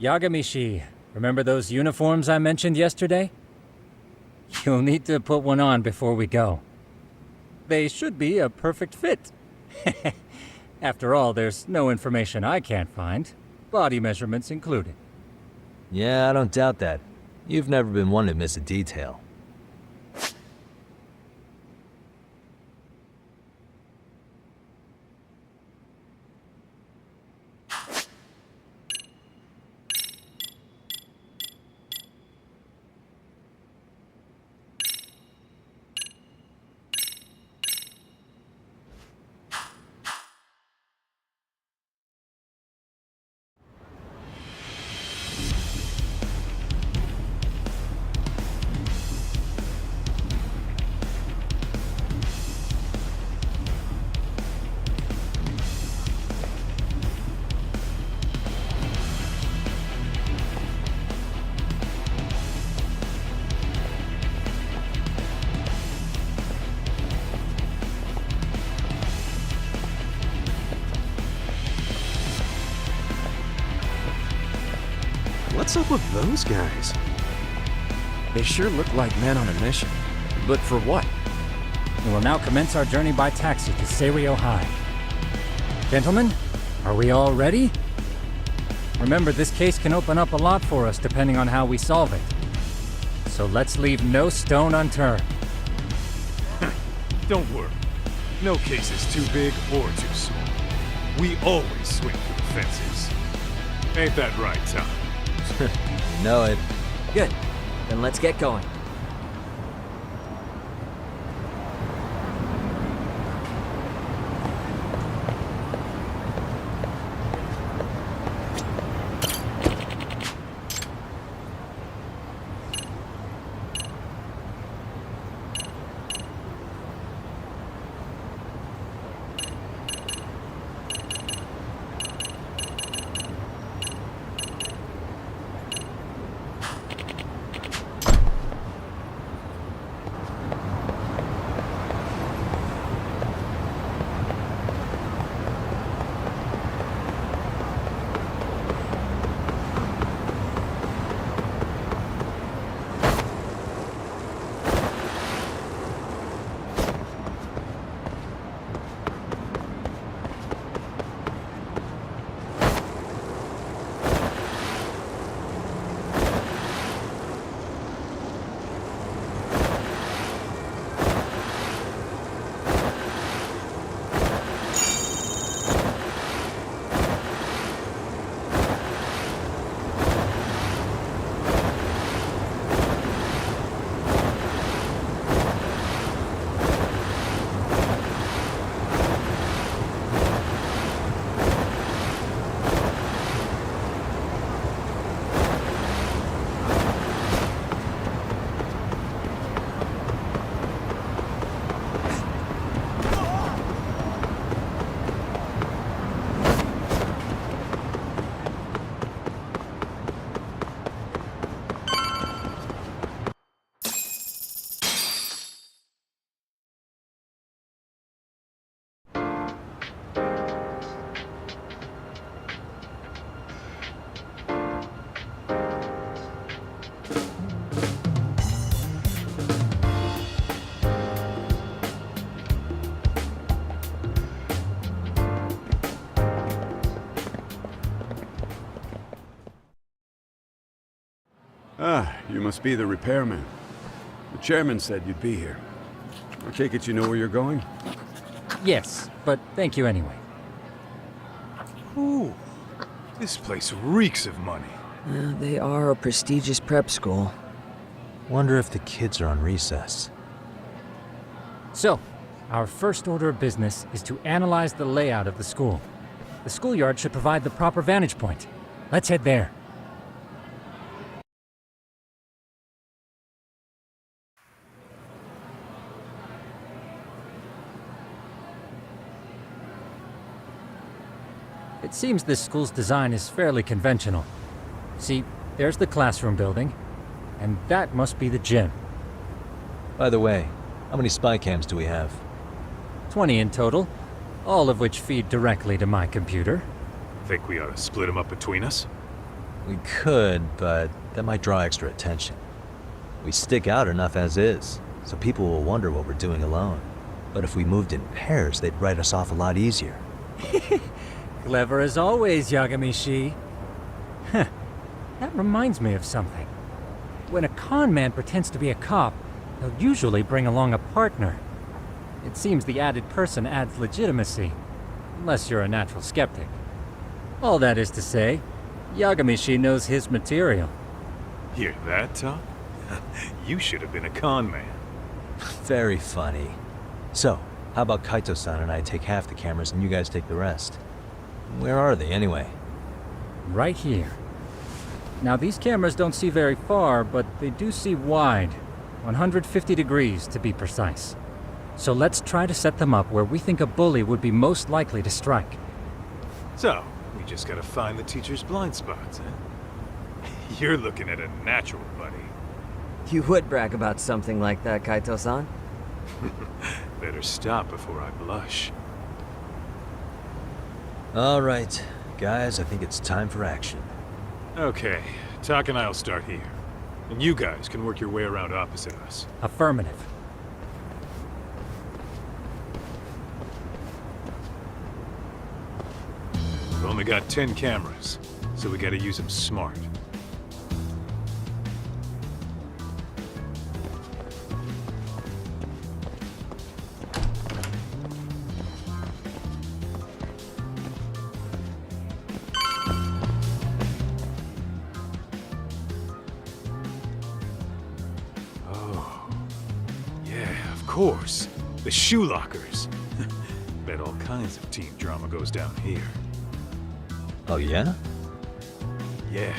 Yagamishi, remember those uniforms I mentioned yesterday? You'll need to put one on before we go. They should be a perfect fit. After all, there's no information I can't find, body measurements included. Yeah, I don't doubt that. You've never been one to miss a detail. What's up with those guys? They sure look like men on a mission. But for what? We will now commence our journey by taxi to Seiryo High. Gentlemen, are we all ready? Remember, this case can open up a lot for us depending on how we solve it. So let's leave no stone unturned. Don't worry. No case is too big or too small. We always swing for the fences. Ain't that right, Tom? You know it. Good. Then let's get going. Ah, you must be the repairman. The chairman said you'd be here. I take it you know where you're going? Yes, but thank you anyway. Ooh, this place reeks of money. They are a prestigious prep school. Wonder if the kids are on recess. So, our first order of business is to analyze the layout of the school. The schoolyard should provide the proper vantage point. Let's head there. It seems this school's design is fairly conventional. See, there's the classroom building, and that must be the gym. By the way, how many spy cams do we have? 20 in total, all of which feed directly to my computer. Think we ought to split them up between us? We could, but that might draw extra attention. We stick out enough as is, so people will wonder what we're doing alone. But if we moved in pairs, they'd write us off a lot easier. Clever as always, Yagami-shi. Huh. That reminds me of something. When a con man pretends to be a cop, he'll usually bring along a partner. It seems the added person adds legitimacy, unless you're a natural skeptic. All that is to say, Yagami-shi knows his material. Hear that, Tom? You should have been a con man. Very funny. So, how about Kaito-san and I take half the cameras and you guys take the rest? Where are they, anyway? Right here. Now, these cameras don't see very far, but they do see wide. 150 degrees, to be precise. So let's try to set them up where we think a bully would be most likely to strike. So, we just gotta find the teacher's blind spots, eh? You're looking at a natural, buddy. You would brag about something like that, Kaito-san. Better stop before I blush. All right, guys, I think it's time for action. Okay, Tak and I'll start here. And you guys can work your way around opposite us. Affirmative. We've only got 10 cameras, so we gotta use them smart. Of course. The shoe lockers. Bet all kinds of teen drama goes down here. Oh, yeah? Yeah.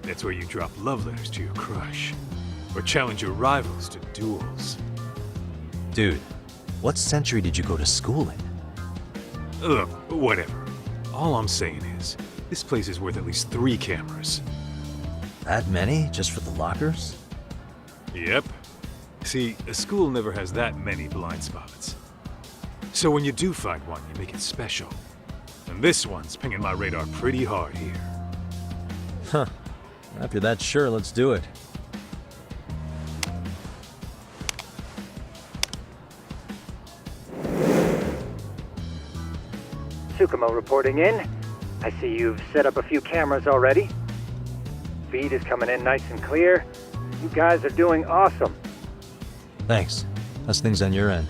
That's where you drop love letters to your crush. Or challenge your rivals to duels. Dude, what century did you go to school in? Look, whatever. All I'm saying is, this place is worth at least 3 cameras. That many? Just for the lockers? Yep. See, a school never has that many blind spots. So when you do find one, you make it special. And this one's pinging my radar pretty hard here. Huh. If you're that sure, let's do it. Tsukumo reporting in. I see you've set up a few cameras already. Feed is coming in nice and clear. You guys are doing awesome. Thanks. How's things on your end?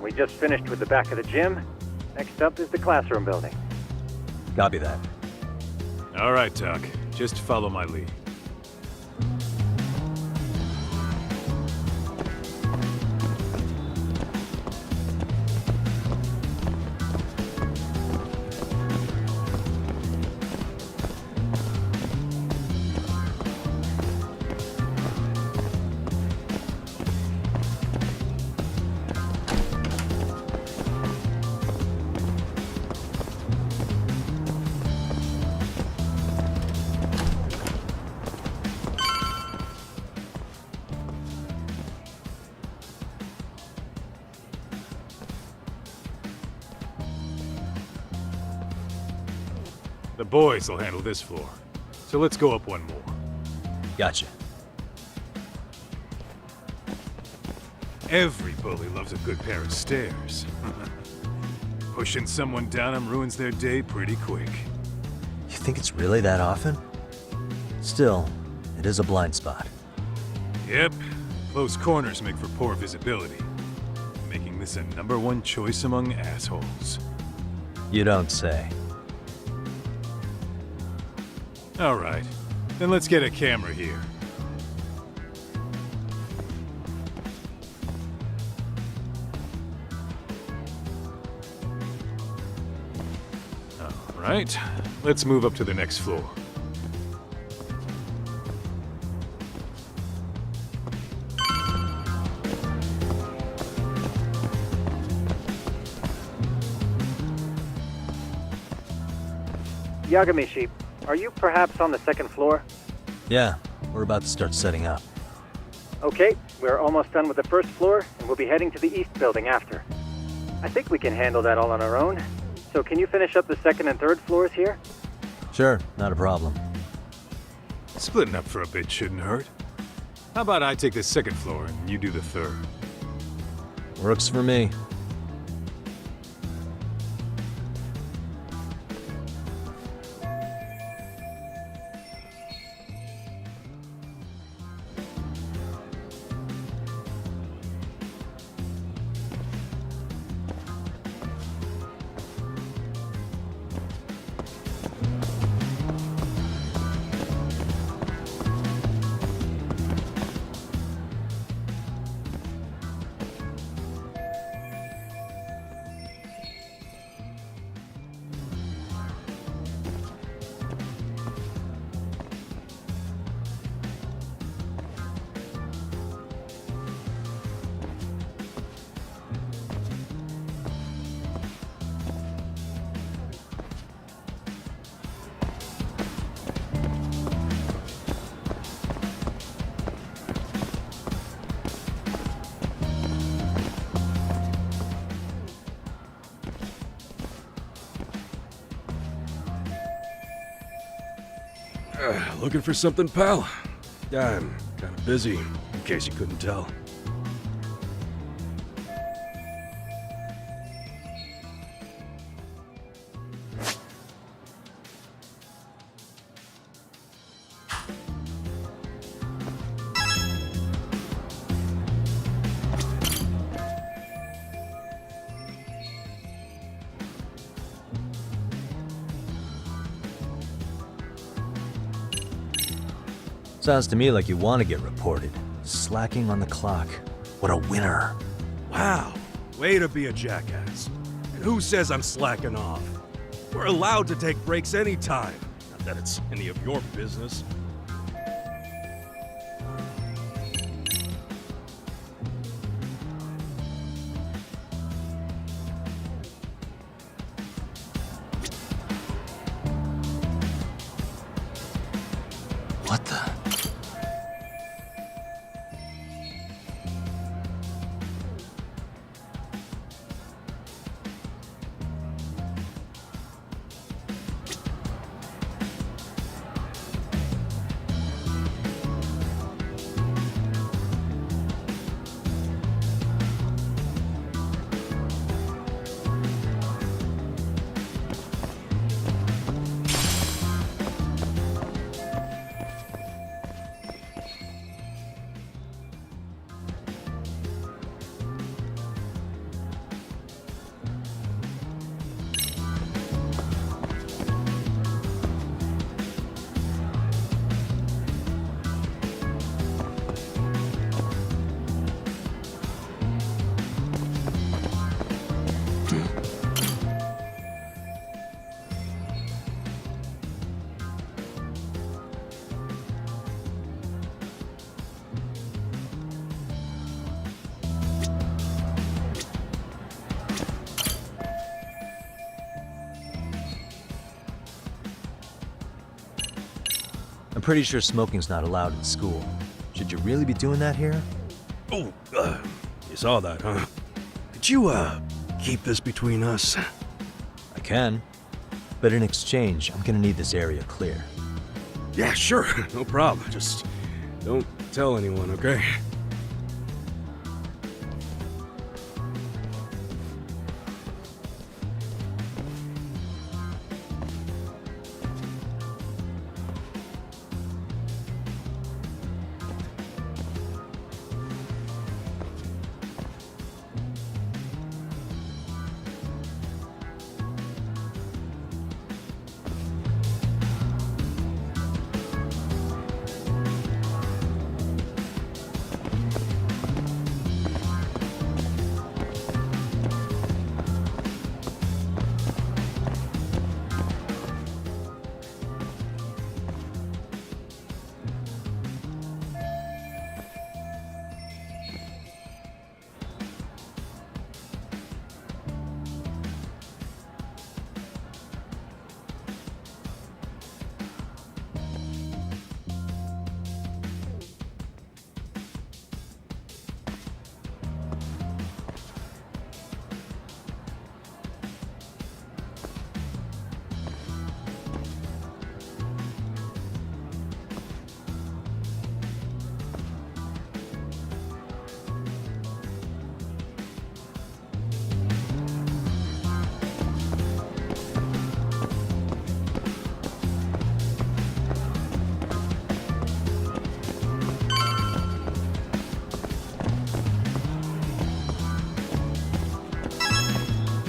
We just finished with the back of the gym. Next up is the classroom building. Copy that. All right, Tak. Just follow my lead. The boys will handle this floor. So let's go up one more. Gotcha. Every bully loves a good pair of stairs. Pushing someone down them ruins their day pretty quick. You think it's really that often? Still, It is a blind spot. Yep, close corners make for poor visibility, making this a #1 choice among assholes. You don't say. Alright, then let's get a camera here. Alright, let's move up to the next floor. Yagamishi, are you perhaps on the second floor? Yeah, we're about to start setting up. Okay, we're almost done with the first floor, and we'll be heading to the east building after. I think we can handle that all on our own. So can you finish up the second and third floors here? Sure, not a problem. Splitting up for a bit shouldn't hurt. How about I take the second floor and you do the third? Works for me. Looking for something, pal? Yeah, I'm kind of busy, in case you couldn't tell. Sounds to me like you want to get reported. Slacking on the clock. What a winner. Wow, way to be a jackass. And who says I'm slacking off? We're allowed to take breaks anytime. Not that it's any of your business. What the? I'm pretty sure smoking's not allowed in school. Should you really be doing that here? Oh, you saw that, huh? Could you, keep this between us? I can. But in exchange, I'm gonna need this area clear. Yeah, sure, no problem. Just don't tell anyone, okay?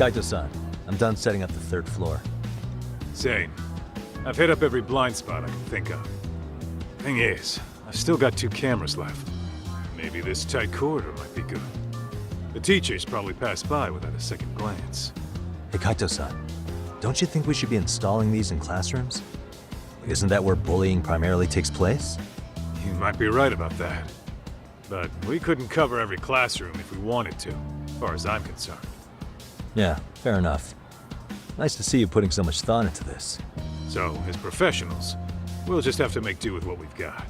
Kaito-san, I'm done setting up the third floor. Same. I've hit up every blind spot I can think of. Thing is, I've still got 2 cameras left. Maybe this tight corridor might be good. The teachers probably passed by without a second glance. Hey, Kaito-san, don't you think we should be installing these in classrooms? Isn't that where bullying primarily takes place? You might be right about that. But we couldn't cover every classroom if we wanted to, as far as I'm concerned. Yeah, fair enough. Nice to see you putting so much thought into this. So, as professionals, we'll just have to make do with what we've got.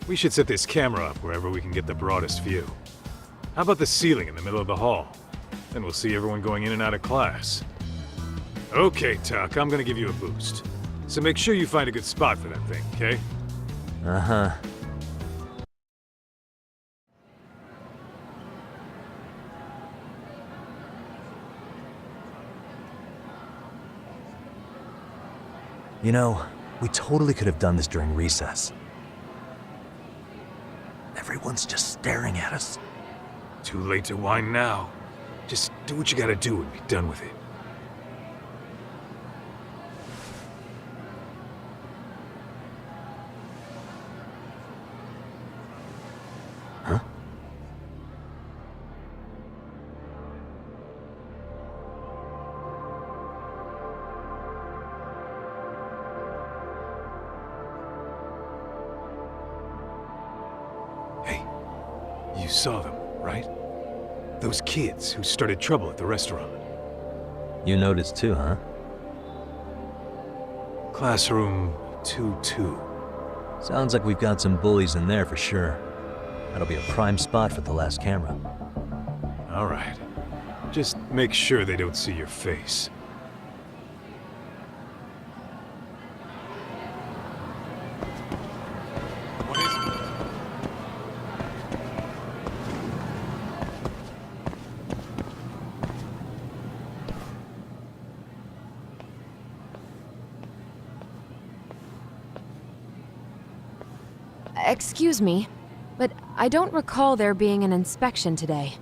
We should set this camera up wherever we can get the broadest view. How about the ceiling in the middle of the hall? Then we'll see everyone going in and out of class. Okay, Tuck, I'm gonna give you a boost. So make sure you find a good spot for that thing, okay? Uh-huh. You know, we totally could have done this during recess. Everyone's just staring at us. Too late to whine now. Just do what you gotta do and be done with it. Huh? Hey, you saw them, right? Those kids who started trouble at the restaurant. You noticed too, huh? Classroom 2-2. Sounds like we've got some bullies in there for sure. That'll be a prime spot for the last camera. All right. Just make sure they don't see your face. What is it? Excuse me, but I don't recall there being an inspection today.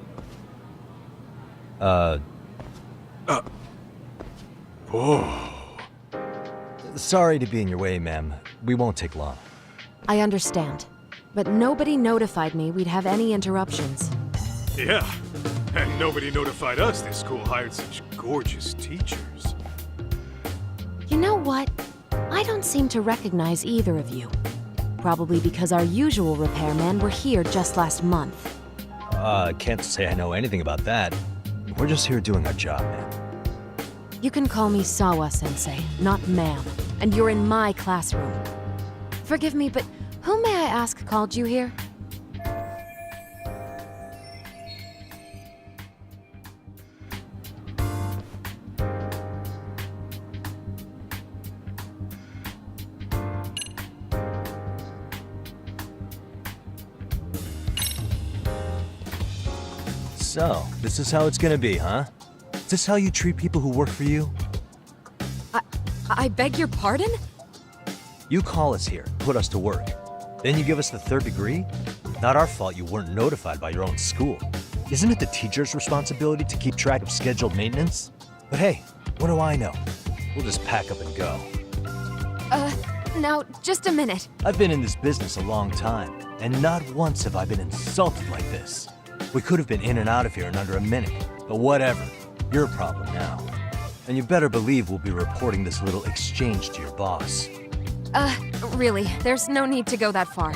Whoa. Sorry to be in your way, ma'am. We won't take long. I understand, but nobody notified me we'd have any interruptions. Yeah. And nobody notified us this school hired such gorgeous teachers. You know what? I don't seem to recognize either of you. Probably because our usual repairmen were here just last month. Can't say I know anything about that. We're just here doing our job, ma'am. You can call me Sawa-sensei, not ma'am, and you're in my classroom. Forgive me, but who may I ask called you here? So, this is how it's gonna be, huh? Is this how you treat people who work for you? I beg your pardon? You call us here, put us to work. Then you give us the third degree? Not our fault you weren't notified by your own school. Isn't it the teacher's responsibility to keep track of scheduled maintenance? But hey, what do I know? We'll just pack up and go. Now, just a minute. I've been in this business a long time, and not once have I been insulted like this. We could have been in and out of here in under a minute, but whatever. Your problem now. And you better believe we'll be reporting this little exchange to your boss. Really, there's no need to go that far.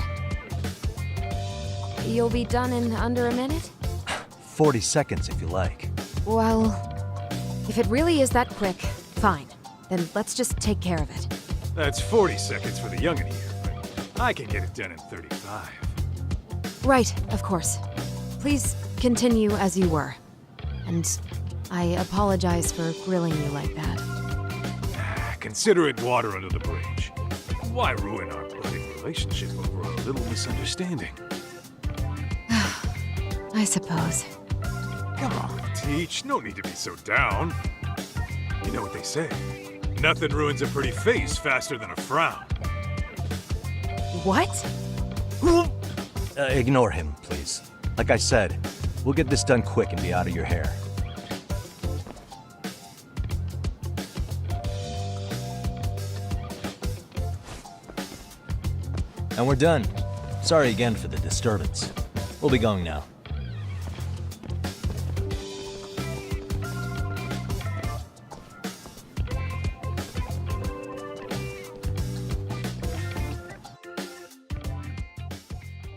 You'll be done in under a minute? 40 seconds if you like. Well, if it really is that quick, fine. Then let's just take care of it. That's 40 seconds for the youngin' here, but I can get it done in 35. Right, of course. Please continue as you were. And I apologize for grilling you like that. Consider it water under the bridge. Why ruin our budding relationship over a little misunderstanding? I suppose. Come on, Teach. No need to be so down. You know what they say. Nothing ruins a pretty face faster than a frown. What? Ignore him, please. Like I said, we'll get this done quick and be out of your hair. And we're done. Sorry again for the disturbance. We'll be going now.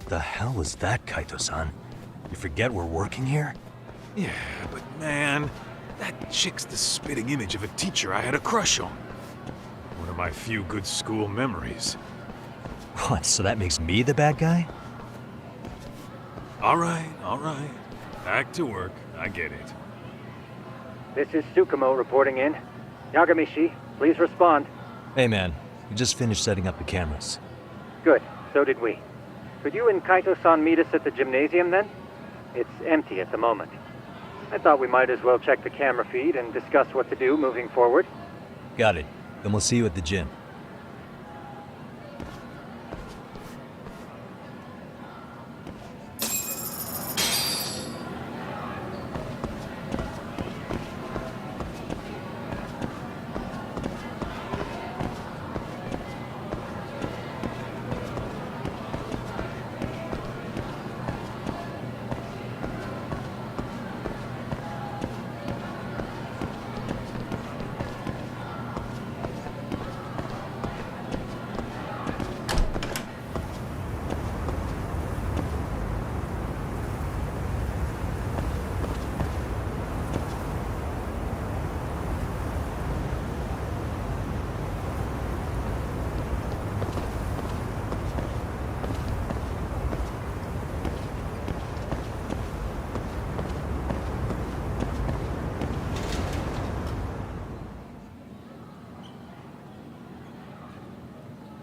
The hell was that, Kaito-san? You forget we're working here? Yeah, but man, that chick's the spitting image of a teacher I had a crush on. One of my few good school memories. What, so that makes me the bad guy? All right. Back to work. I get it. This is Tsukumo reporting in. Yagamishi, please respond. Hey man, we just finished setting up the cameras. Good, so did we. Could you and Kaito-san meet us at the gymnasium then? It's empty at the moment. I thought we might as well check the camera feed and discuss what to do moving forward. Got it. Then we'll see you at the gym.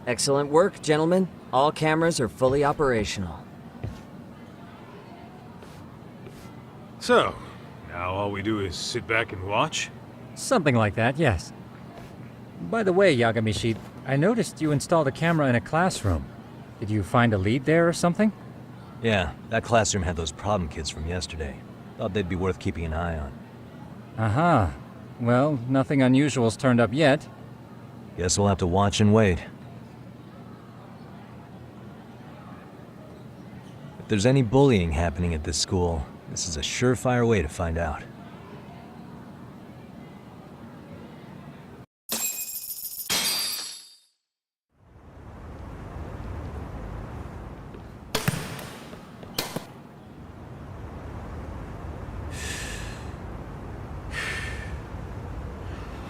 Excellent work, gentlemen. All cameras are fully operational. So, now all we do is sit back and watch? Something like that, yes. By the way, Yagamishi, I noticed you installed a camera in a classroom. Did you find a lead there or something? Yeah, that classroom had those problem kids from yesterday. Thought they'd be worth keeping an eye on. Aha. Well, nothing unusual's turned up yet. Guess we'll have to watch and wait. If there's any bullying happening at this school, this is a surefire way to find out.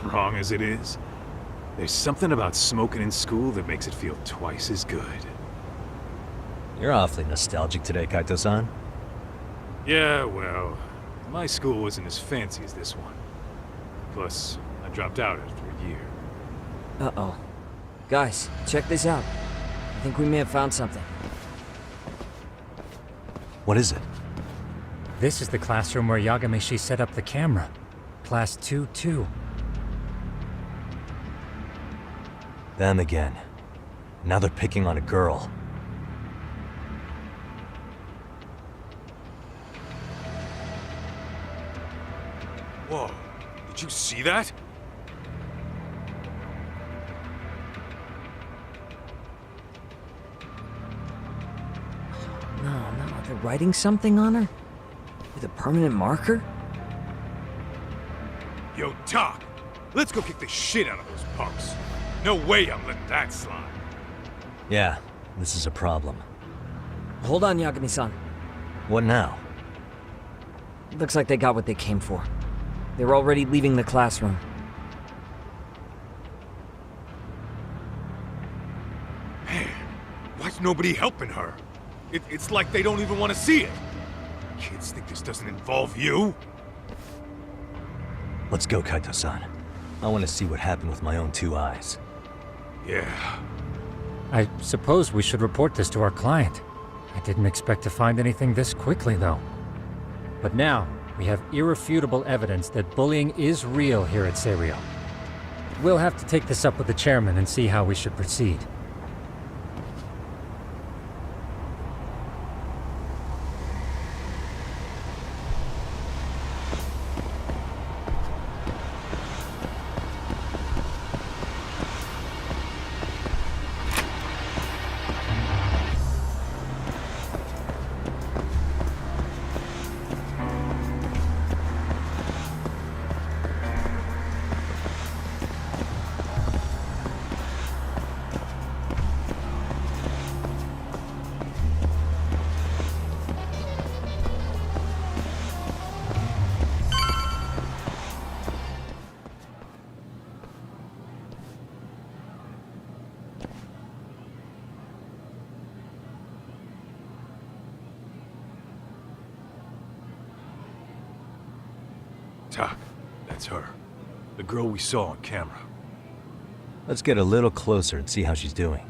Wrong as it is, there's something about smoking in school that makes it feel twice as good. You're awfully nostalgic today, Kaito-san. Yeah, well, my school wasn't as fancy as this one. Plus, I dropped out after a year. Uh-oh. Guys, check this out. I think we may have found something. What is it? This is the classroom where Yagamishi set up the camera. Class 2-2. Them again. Now they're picking on a girl. Whoa, did you see that? No, they're writing something on her? With a permanent marker? Yo, Doc, let's go kick the shit out of those punks. No way I'm letting that slide. Yeah, this is a problem. Hold on, Yagami-san. What now? Looks like they got what they came for. They're already leaving the classroom. Man, why's nobody helping her? It's like they don't even want to see it. Kids think this doesn't involve you? Let's go, Kaito-san. I want to see what happened with my own two eyes. Yeah. I suppose we should report this to our client. I didn't expect to find anything this quickly, though. But now, we have irrefutable evidence that bullying is real here at Seiryo. We'll have to take this up with the chairman and see how we should proceed. Tak, that's her. The girl we saw on camera. Let's get a little closer and see how she's doing.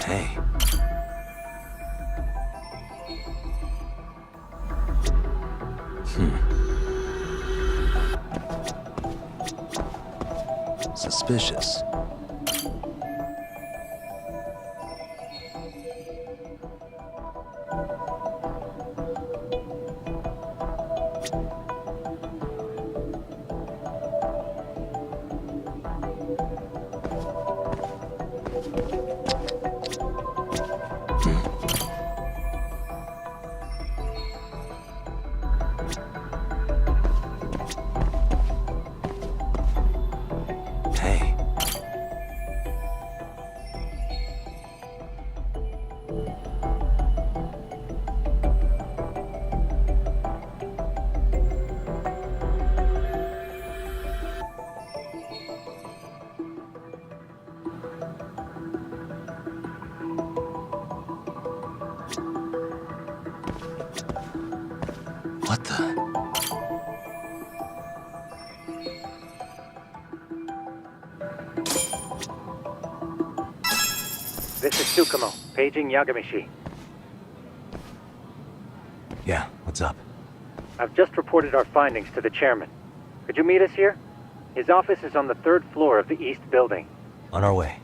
Hey. Suspicious. Hey. What the? This is Tsukumo, paging Yagamishi. Yeah, what's up? I've just reported our findings to the chairman. Could you meet us here? His office is on the 3rd floor of the east building. On our way.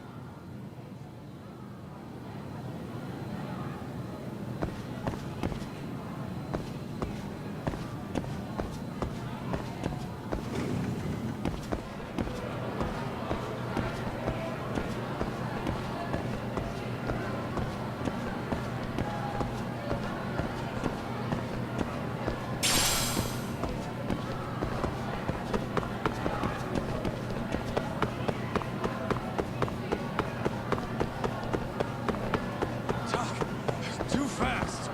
Too fast!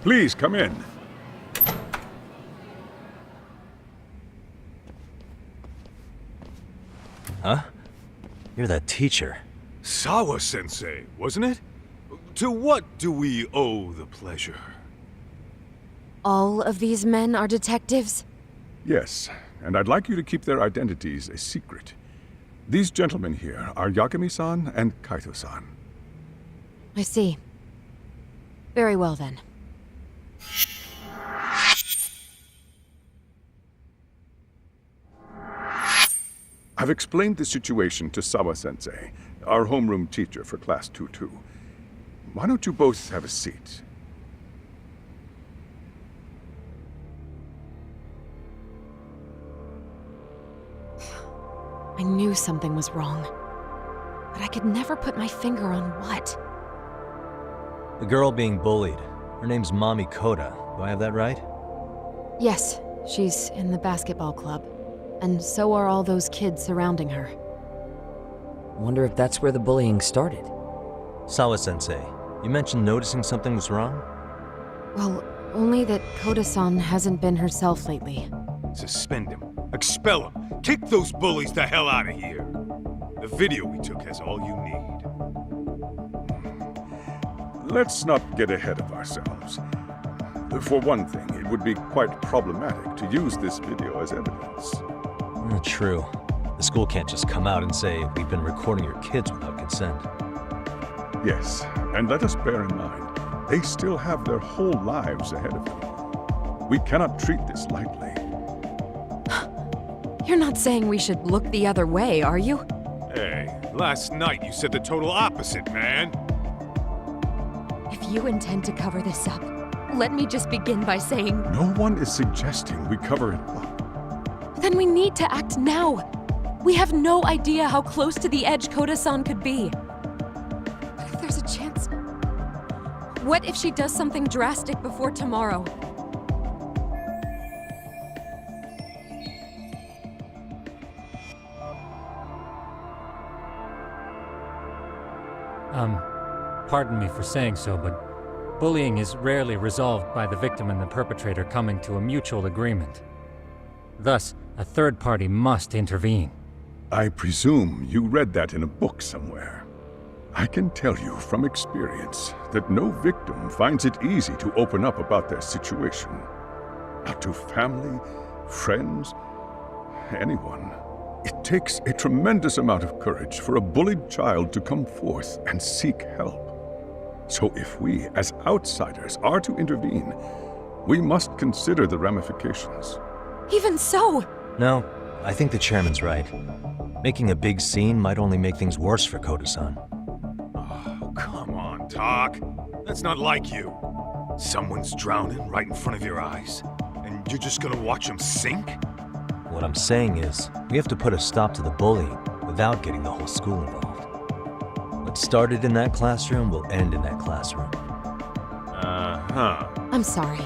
Please, come in. Huh? You're that teacher. Sawa-sensei, wasn't it? To what do we owe the pleasure? All of these men are detectives? Yes, and I'd like you to keep their identities a secret. These gentlemen here are Yagami-san and Kaito-san. I see. Very well then. I've explained the situation to Sawa-sensei, our homeroom teacher for Class 2-2. Why don't you both have a seat? I knew something was wrong, but I could never put my finger on what. The girl being bullied. Her name's Mami Koda. Do I have that right? Yes, she's in the basketball club. And so are all those kids surrounding her. Wonder if that's where the bullying started. Sawa-sensei, you mentioned noticing something was wrong? Well, only that Koda-san hasn't been herself lately. Suspend him. Expel him. Kick those bullies the hell out of here. The video we took has all you need. Let's not get ahead of ourselves. For one thing, it would be quite problematic to use this video as evidence. True. The school can't just come out and say, we've been recording your kids without consent. Yes, and let us bear in mind, they still have their whole lives ahead of them. We cannot treat this lightly. You're not saying we should look the other way, are you? Hey, last night you said the total opposite, man. If you intend to cover this up, let me just begin by saying... No one is suggesting we cover it up. Then we need to act now. We have no idea how close to the edge Koda-san could be. What if there's a chance? What if she does something drastic before tomorrow? Pardon me for saying so, but bullying is rarely resolved by the victim and the perpetrator coming to a mutual agreement. Thus, a third party must intervene. I presume you read that in a book somewhere. I can tell you from experience that no victim finds it easy to open up about their situation. Not to family, friends, anyone. It takes a tremendous amount of courage for a bullied child to come forth and seek help. So if we, as outsiders, are to intervene, we must consider the ramifications. Even so! No, I think the chairman's right. Making a big scene might only make things worse for Koda-san. Oh, come on, Talk. That's not like you. Someone's drowning right in front of your eyes, and you're just gonna watch them sink? What I'm saying is, we have to put a stop to the bullying without getting the whole school involved. What started in that classroom will end in that classroom. Uh-huh. I'm sorry,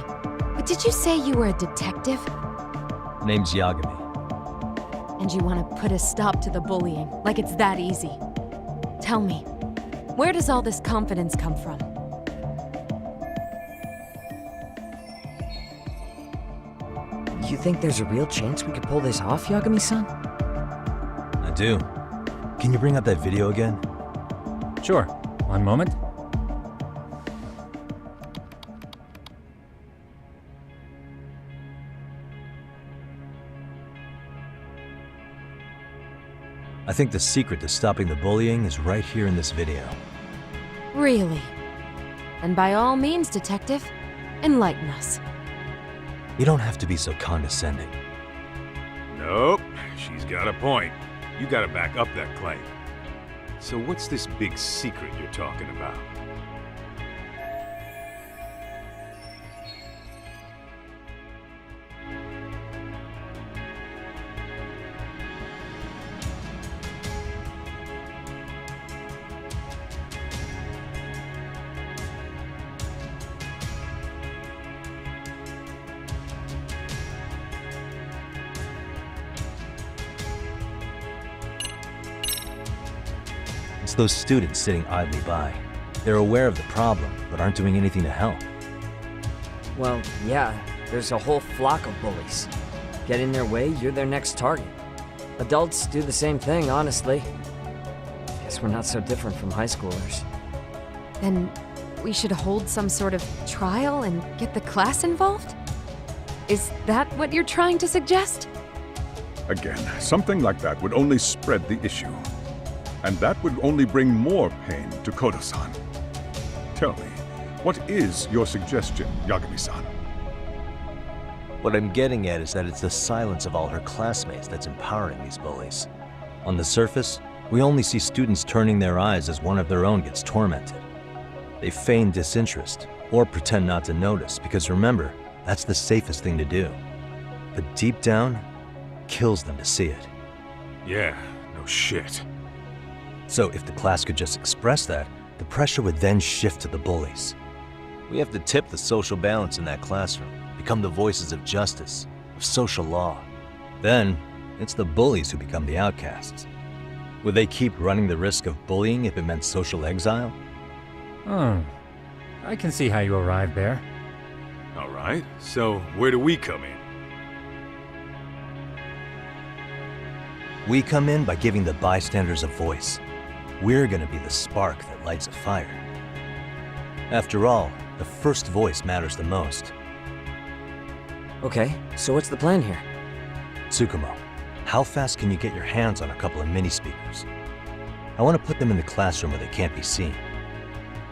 but did you say you were a detective? Name's Yagami. And you want to put a stop to the bullying, like it's that easy? Tell me, where does all this confidence come from? You think there's a real chance we could pull this off, Yagami-san? I do. Can you bring up that video again? Sure. One moment. I think the secret to stopping the bullying is right here in this video. Really? And by all means, detective, enlighten us. You don't have to be so condescending. Nope, she's got a point. You gotta back up that claim. So what's this big secret you're talking about? It's those students sitting idly by. They're aware of the problem, but aren't doing anything to help. Well, yeah, there's a whole flock of bullies. Get in their way, you're their next target. Adults do the same thing, honestly. Guess we're not so different from high schoolers. Then we should hold some sort of trial and get the class involved? Is that what you're trying to suggest? Again, something like that would only spread the issue. And that would only bring more pain to Koda-san. Tell me, what is your suggestion, Yagami-san? What I'm getting at is that it's the silence of all her classmates that's empowering these bullies. On the surface, we only see students turning their eyes as one of their own gets tormented. They feign disinterest, or pretend not to notice, because remember, that's the safest thing to do. But deep down, kills them to see it. Yeah, no shit. So if the class could just express that, the pressure would then shift to the bullies. We have to tip the social balance in that classroom, become the voices of justice, of social law. Then, it's the bullies who become the outcasts. Would they keep running the risk of bullying if it meant social exile? Oh, I can see how you arrived there. All right, so where do we come in? We come in by giving the bystanders a voice. We're gonna be the spark that lights a fire. After all, the first voice matters the most. Okay, so what's the plan here? Tsukumo, how fast can you get your hands on a couple of mini speakers? I want to put them in the classroom where they can't be seen.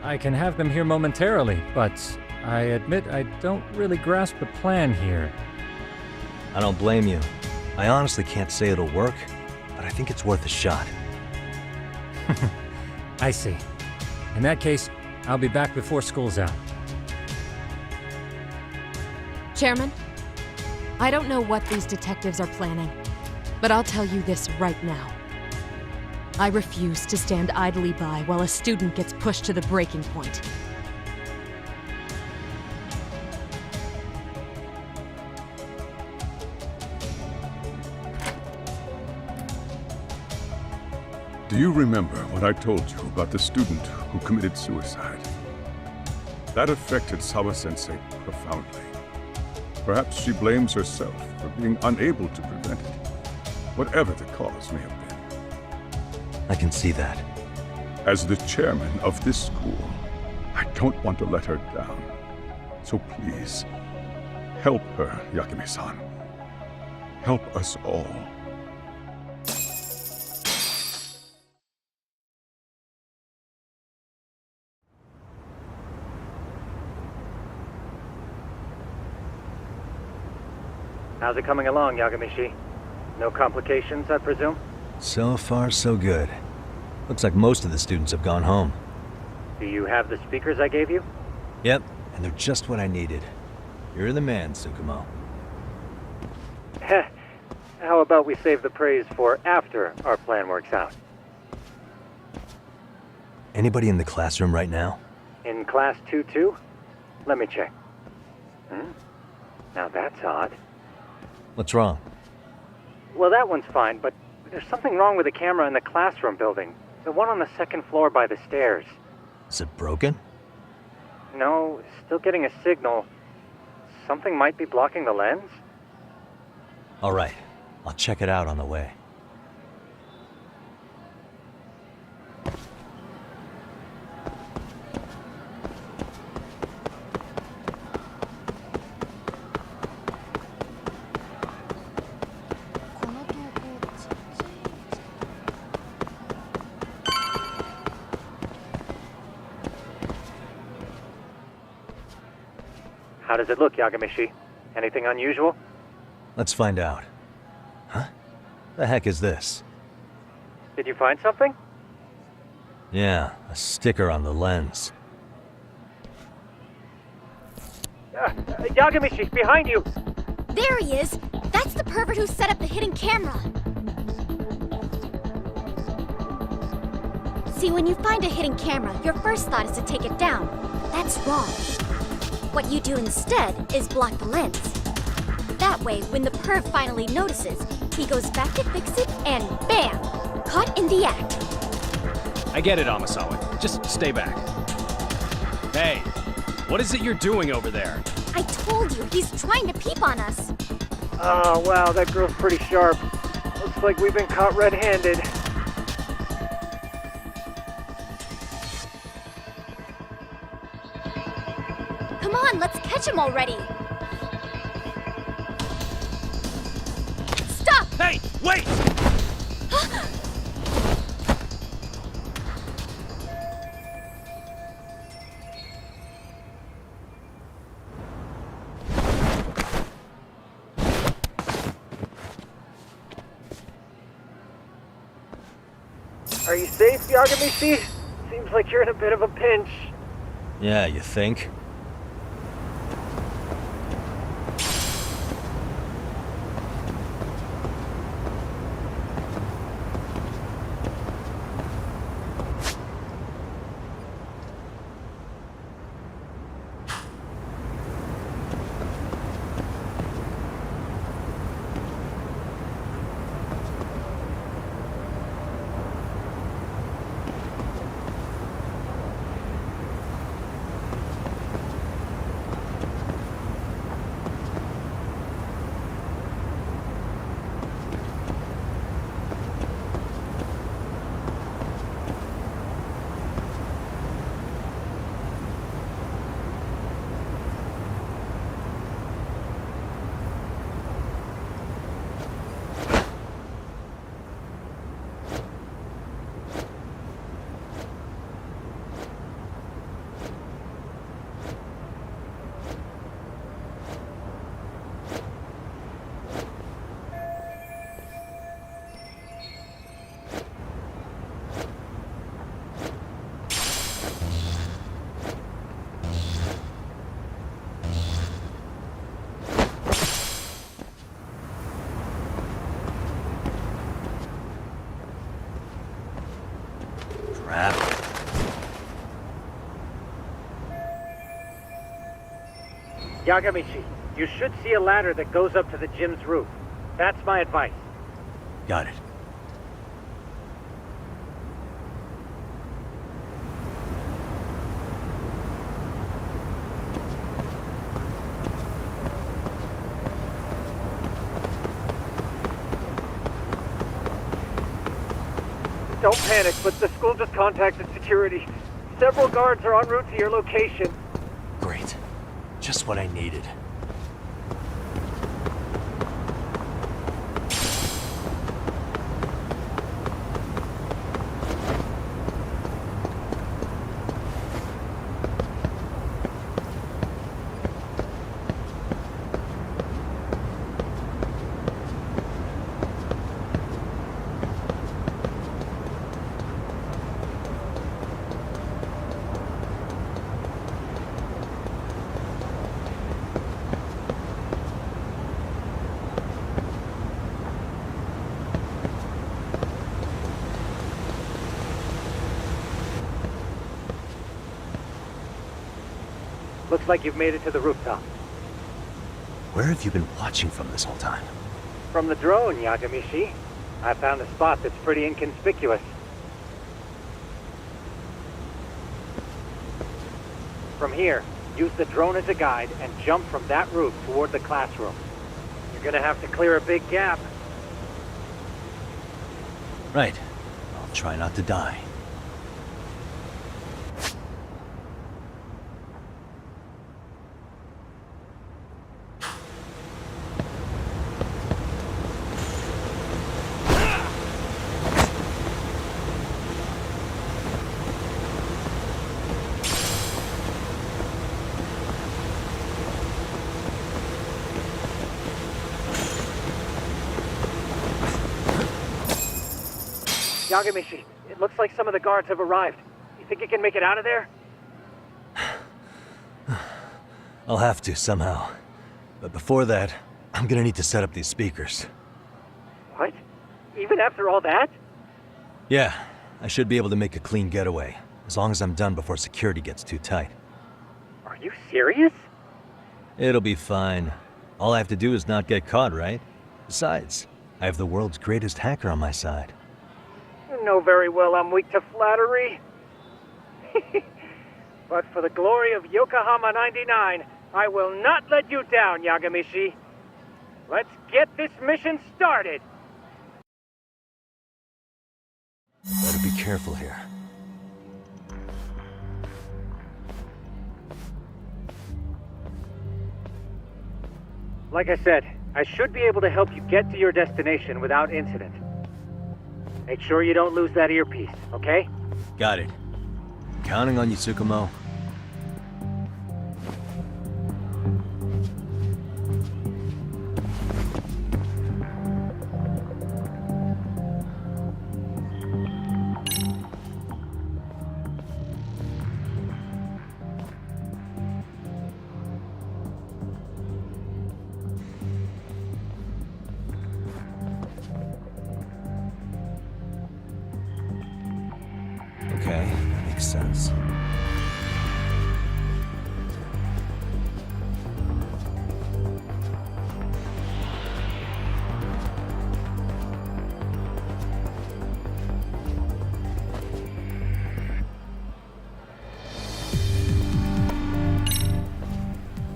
I can have them here momentarily, but I admit I don't really grasp the plan here. I don't blame you. I honestly can't say it'll work, but I think it's worth a shot. I see. In that case, I'll be back before school's out. Chairman, I don't know what these detectives are planning, but I'll tell you this right now. I refuse to stand idly by while a student gets pushed to the breaking point. Do you remember what I told you about the student who committed suicide? That affected Sawa-sensei profoundly. Perhaps she blames herself for being unable to prevent it, whatever the cause may have been. I can see that. As the chairman of this school, I don't want to let her down. So please, help her, Yakume-san. Help us all. How's it coming along, Yagamishi? No complications, I presume? So far, so good. Looks like most of the students have gone home. Do you have the speakers I gave you? Yep, and they're just what I needed. You're the man, Tsukumo. Heh. How about we save the praise for after our plan works out? Anybody in the classroom right now? In class 2-2? Let me check. Now that's odd. What's wrong? Well, that one's fine, but there's something wrong with the camera in the classroom building. The one on the second floor by the stairs. Is it broken? No, still getting a signal. Something might be blocking the lens? All right, I'll check it out on the way. How does it look, Yagamishi? Anything unusual? Let's find out. Huh? The heck is this? Did you find something? Yeah, a sticker on the lens. Yagamishi, behind you! There he is! That's the pervert who set up the hidden camera! See, when you find a hidden camera, your first thought is to take it down. That's wrong. What you do instead is block the lens. That way, when the perv finally notices, he goes back to fix it and bam! Caught in the act. I get it, Amasawa. Just stay back. Hey, what is it you're doing over there? I told you, he's trying to peep on us. Oh, wow, that girl's pretty sharp. Looks like we've been caught red-handed. Come on, let's catch him already. Stop! Hey, wait! Are you safe, Yagamishi? Seems like you're in a bit of a pinch. Yeah, you think? Crap. Yagamishi, you should see a ladder that goes up to the gym's roof. That's my advice. Got it. Don't panic, but the school just contacted security. Several guards are en route to your location. Great. Just what I needed. Looks like you've made it to the rooftop. Where have you been watching from this whole time? From the drone, Yagamishi. I found a spot that's pretty inconspicuous. From here, use the drone as a guide and jump from that roof toward the classroom. You're gonna have to clear a big gap. Right. I'll try not to die. Yagamishi, it looks like some of the guards have arrived. You think you can make it out of there? I'll have to, somehow. But before that, I'm gonna need to set up these speakers. What? Even after all that? Yeah, I should be able to make a clean getaway, as long as I'm done before security gets too tight. Are you serious? It'll be fine. All I have to do is not get caught, right? Besides, I have the world's greatest hacker on my side. You know very well I'm weak to flattery. But for the glory of Yokohama 99, I will not let you down, Yagamishi. Let's get this mission started. Better be careful here. Like I said, I should be able to help you get to your destination without incident. Make sure you don't lose that earpiece, okay? Got it. Counting on you, Tsukumo. Okay, makes sense.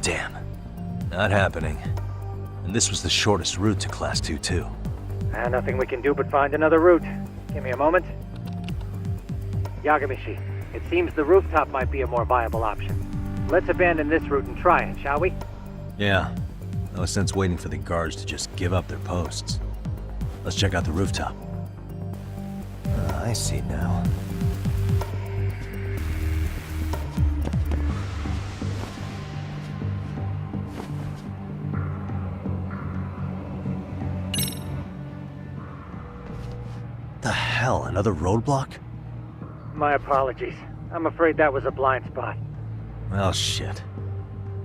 Damn. Not happening. And this was the shortest route to Class 2, too. Nothing we can do but find another route. Give me a moment. Yagamishi, it seems the rooftop might be a more viable option. Let's abandon this route and try it, shall we? Yeah. No sense waiting for the guards to just give up their posts. Let's check out the rooftop. I see now. The hell, another roadblock? My apologies. I'm afraid that was a blind spot. Well, shit.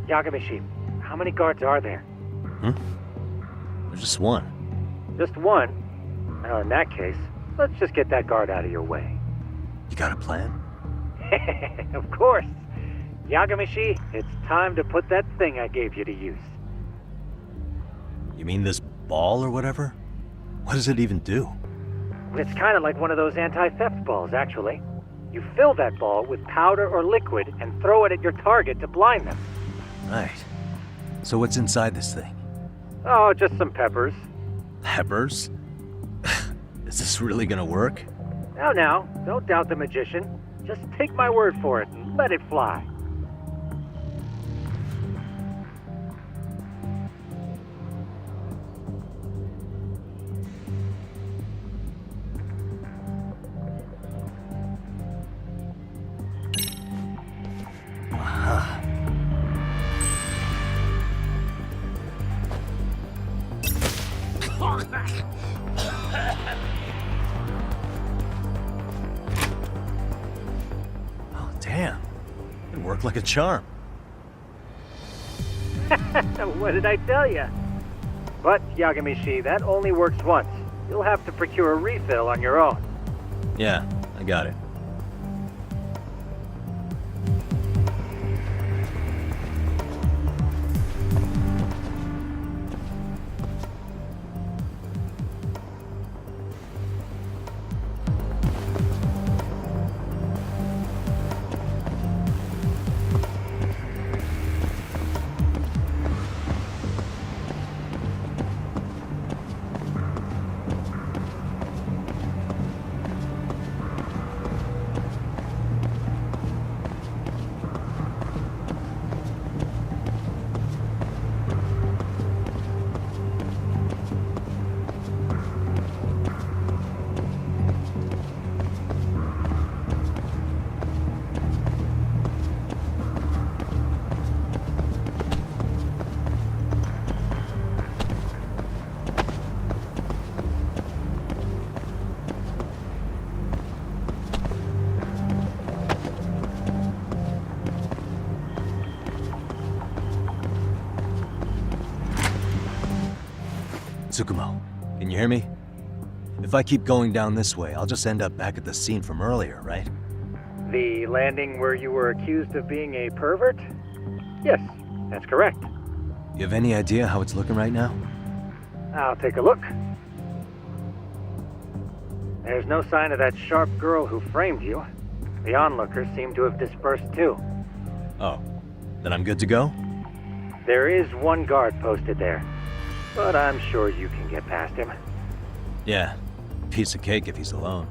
Yagamishi, how many guards are there? There's just one. Just one? Well, in that case, let's just get that guard out of your way. You got a plan? Of course. Yagamishi, it's time to put that thing I gave you to use. You mean this ball or whatever? What does it even do? It's kind of like one of those anti-theft balls, actually. You fill that ball with powder or liquid and throw it at your target to blind them. Right. So what's inside this thing? Oh, just some peppers. Peppers? Is this really gonna work? Now, don't doubt the magician. Just take my word for it and let it fly. Oh, damn. It worked like a charm. What did I tell you? But, Yagamishi, that only works once. You'll have to procure a refill on your own. Yeah, I got it. Tsukumo, can you hear me? If I keep going down this way, I'll just end up back at the scene from earlier, right? The landing where you were accused of being a pervert? Yes, that's correct. You have any idea how it's looking right now? I'll take a look. There's no sign of that sharp girl who framed you. The onlookers seem to have dispersed too. Oh, then I'm good to go? There is one guard posted there, but I'm sure you can get past him. Yeah, piece of cake if he's alone.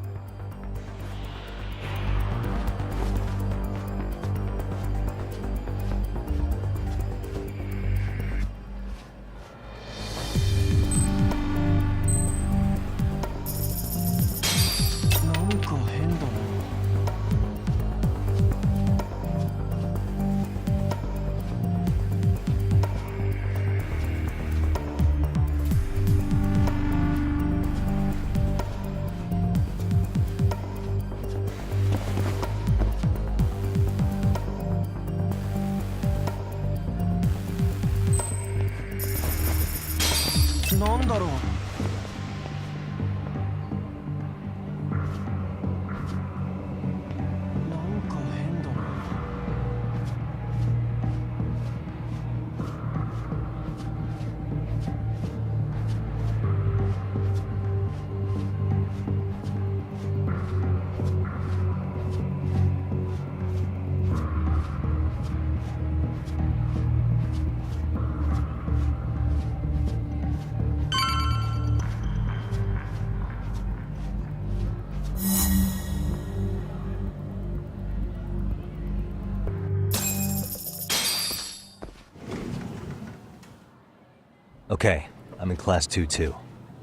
Okay, I'm in Class 2-2.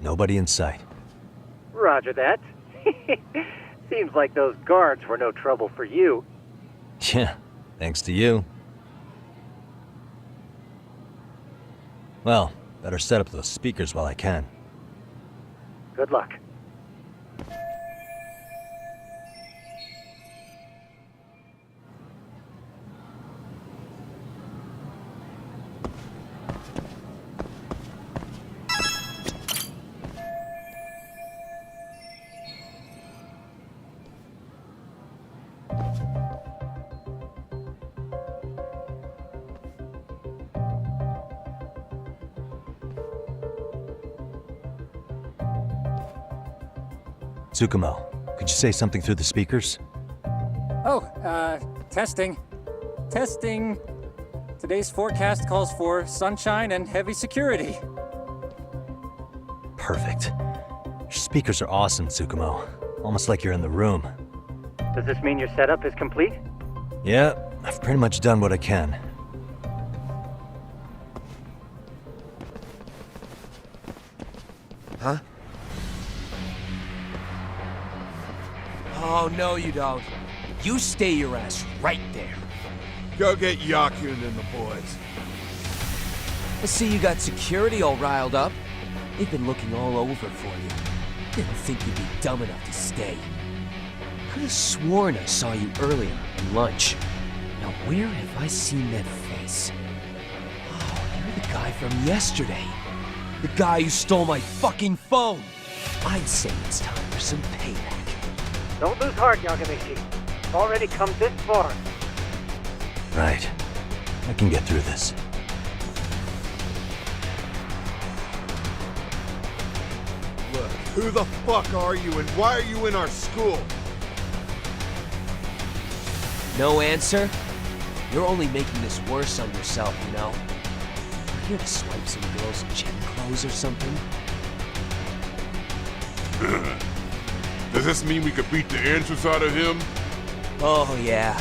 Nobody in sight. Roger that. Seems like those guards were no trouble for you. Yeah, thanks to you. Well, better set up those speakers while I can. Good luck. Tsukumo, could you say something through the speakers? Oh, testing. Testing. Today's forecast calls for sunshine and heavy security. Perfect. Your speakers are awesome, Tsukumo. Almost like you're in the room. Does this mean your setup is complete? Yeah, I've pretty much done what I can. Huh? Oh, no you don't. You stay your ass right there. Go get Yakun and the boys. I see you got security all riled up. They've been looking all over for you. Didn't think you'd be dumb enough to stay. Could have sworn I saw you earlier at lunch. Now where have I seen that face? Oh, you're the guy from yesterday. The guy who stole my fucking phone. I'd say it's time for some payback. Don't lose heart, Yagamichi. It's already come this far. Right. I can get through this. Look, who the fuck are you and why are you in our school? No answer? You're only making this worse on yourself, you know? You're here to swipe some girl's gym clothes or something? Does this mean we could beat the answers out of him? Oh, yeah.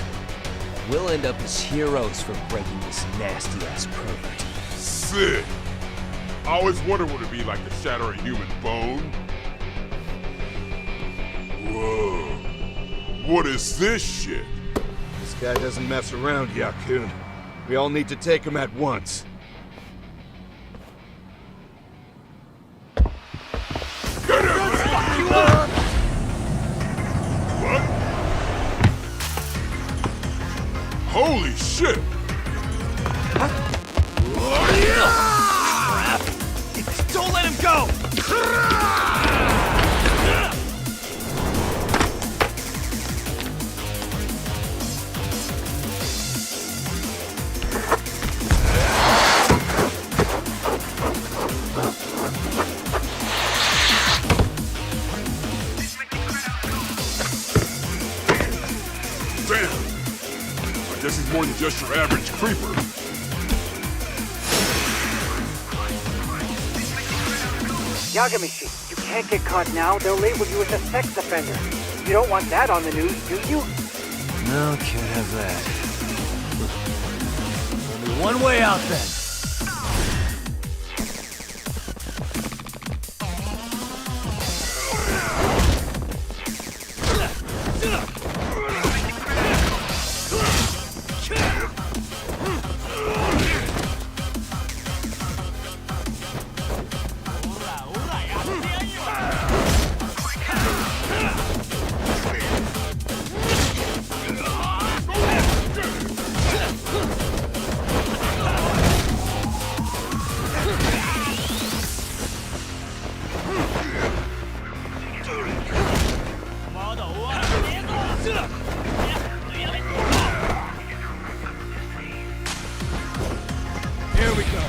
We'll end up as heroes for breaking this nasty-ass pervert. Sick! I always wondered what it'd be like to shatter a human bone. Whoa. What is this shit? This guy doesn't mess around, Yakun. We all need to take him at once. What? Holy shit! Don't let him go! Damn! I guess he's more than just your average creeper. Yagamichi, you can't get caught now. They'll label you as a sex offender. You don't want that on the news, do you? No, can't have that. Only one way out then. Here we go.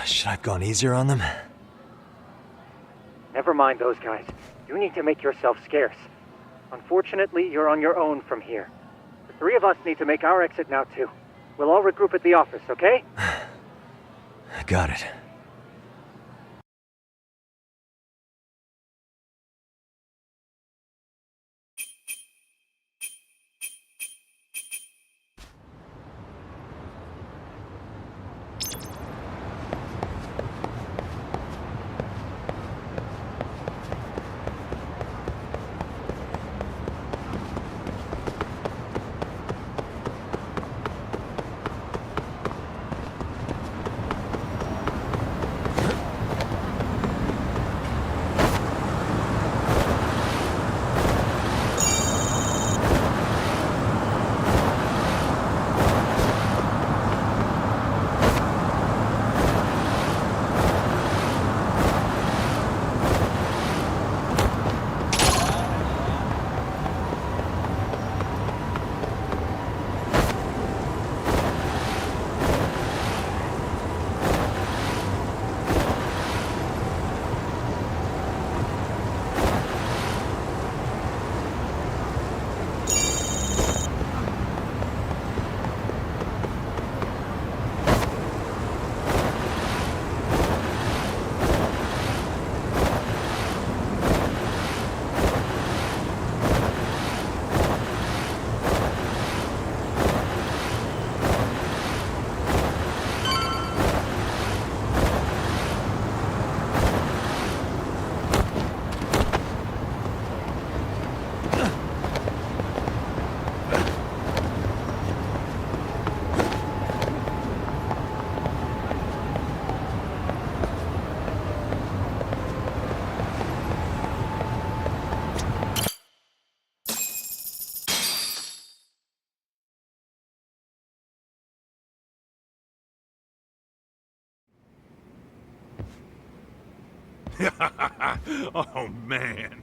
Should I have gone easier on them? Never mind those guys. You need to make yourself scarce. Unfortunately, you're on your own from here. The three of us need to make our exit now, too. We'll all regroup at the office, okay? Got it. Oh man,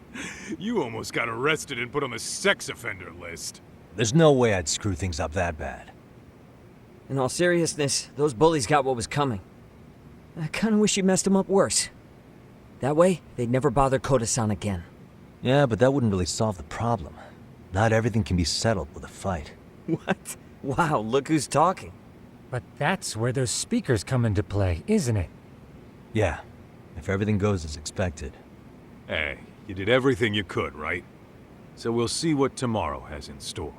you almost got arrested and put on the sex offender list. There's no way I'd screw things up that bad. In all seriousness, those bullies got what was coming. I kinda wish you messed them up worse. That way, they'd never bother Koda-san again. Yeah, but that wouldn't really solve the problem. Not everything can be settled with a fight. What? Wow, look who's talking. But that's where those speakers come into play, isn't it? Yeah, if everything goes as expected. Hey, you did everything you could, right? So we'll see what tomorrow has in store.